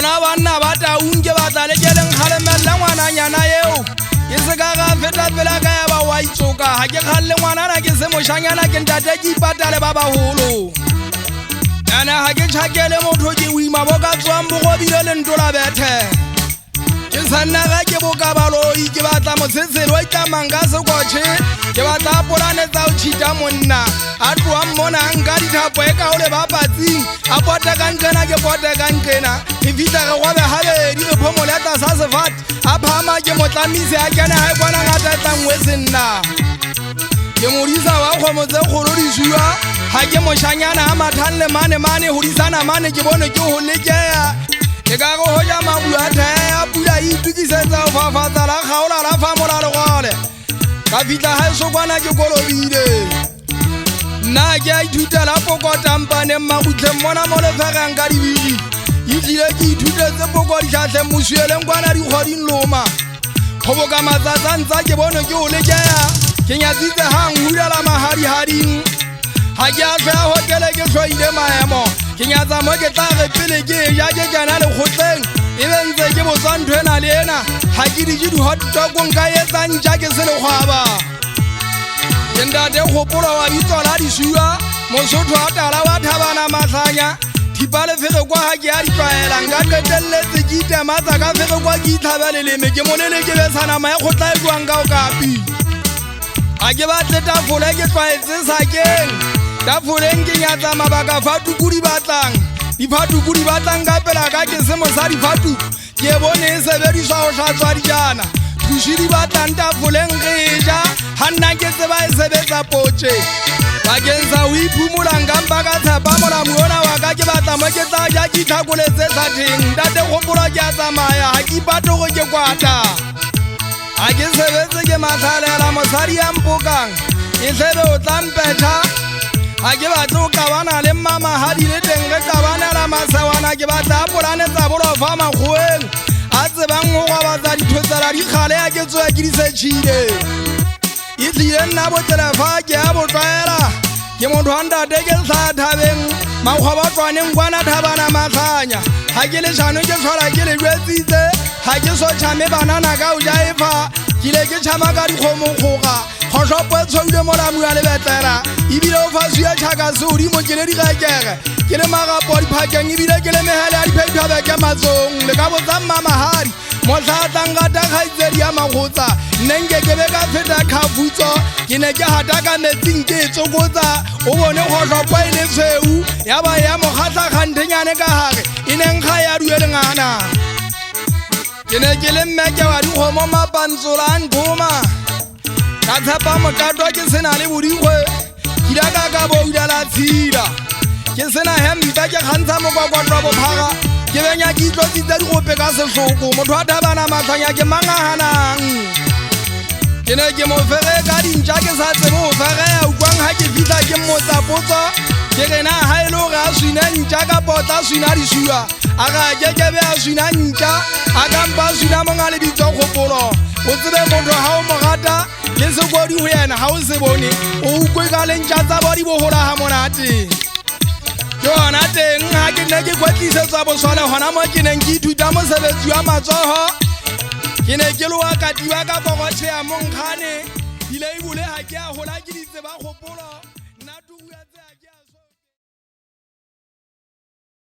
Lona banna ba taung ke batla le ke leng kgalemella ngwananyana eo ke se ka ga feta pela ka ya ba wa itsoka ha ke kgalle ngwanana ke se moshanyana ke ntate ke ipatale ba baholo ana ha ke tshakele motho ke uima bo ka tswang bogobile le ntola bethe ke sanna ga ke boka baloi ke batla motsetselo e tlamang ka sekotšhe ke batla polane tsa o tšhita monna a tloa mmona nka dithapo e ka o le ba patsing a pota ka nqena ke pote ka nqena e fitlha re gobe gabedi re phomoleta sa sefate a phama ke motlamisi a kena ga e kwana ngata tlangwe senna ke modisa wa kgomo tse kgolo disiwa ga ke moshanyana a mathan le mane go disana mane ke bone ke go lekea ke ka go hoja mabu a thaya pula e itukisetsa go fafatsa la kgaola la Famo la legole ka fitlha ga e sokwana ke kolobile nna ke a ithutela Poko tampane mmagutleng mona mo lefegang ka dibili e tlile ke ithutetse Poko ditlhatlheng mosueleng kwana dikgoding loma go boka matsatsa ntsa ke bone ke go lekea ke nyatsitse gang hulela mahadihading ga ke a tlhoya hotele ke tlhoile maemo ke nyatsa mo ke tla re pele ke ja ke jana lekgotleng e be ntse ke botswa ntho ena le ena ga ke di dihotdogong ka etsang ja ke se lekgwaba ke ntate Khopolo wa bitso la Lisuoa mosotho a tala wa thabana Mahlanya thipa lefege kwa ga ke a ditlwaela nka qetelletse ke itematsa ka fege kwa ke itlhabeleleme ke molele ke besana mae kgotla e tloang ka o kapi ga ke batle tafole ke tlwaetse sakeng tafoleng ke nyatsa mabaka fatuku di batlang difatuku di batlang ka pela ka ke se mosa difatuku ke bone e sebediswa go hlatswa dijana thuši di batlang tafoleng re ja ga nna ke tseba e sebetsa potše bakeng sa o iphumolang kampa ka tshepa molamo ona wa ka ke batla mo ke tla ja ke itlhakoletse thateng ntate Khopolo ke a tsamaya ga ke ipate go ke kwata ga ke sebetse ke matlhalela mosadi ya mpokang e tlhebe o tlampetha ga ke batle o kabana le mmamagadi le teng ge kabanela masewana ke batla a polane tsa bolofa makgoeng a tsebang go gwabatsa dithotsela dikgale ya ke tsoya ke disetšhile e tlile nna botlelefa ke a botlwaela ke motho wa ntate ke tlhaa thabeng makgwabatlwaneng kwana thabana Mahlanya ga ke lešhano ke tlhola ke le jwetsitse ga ke so tšhame banana ka o ja e fa ke ile ke tšhama ka dikgomokgoga kgotlhopo e tshoile molamo ya lebetlela ebile o fasue tšhaka seodimo ke le digekege ke le magapo diphakeng ebile ke le megele ya dipheithwabeke matsong le ka botsa mmamagadi motlhatlangata kgaitsedi ya magotsa nnenke ke be ka feta kgafutso ke ne ke gata ka metsing ke e tsokotsa o bone kgotlhopo e le tshweu ya ba ya mokgatlakganthenyane ka gage e neng ga ya duelengana ke ne ke le mmeke wa dikgomo mapantsola a nthoma ka tshepa mokatwa ke sena le bodigwe ke daka ka boudela tshila ke sena hempa ke kgantsha mokwakwatlwa bophaga ke benya ke itlotsitse digope ka sehloko motho wa thabana Mahlanya ke mangaganang ke ne ke mo fege ka dintša ke sa tsebe go fegea ukwang ga ke fitlha ke mmotsa potso ke rena ga e le gore a swine ntša ka potla swina Lisuoa a ga kekebe a swina ntša a kampa a swina monga le bitso Khopolo o tsebe motho ga o mo rata le sekodi go yena ga o se bone o ukwe ka lentša tsa bodi bogola ga monate ke gona teng ga ke nne ke kwetlisetswa boswale gona mo ke neng ke ithuta mosebetsi wa matsogo ke ne ke loa katiwa ka pokotšhe ya monkgane dileibole ga ke a gola ke ditseba Khopolo nna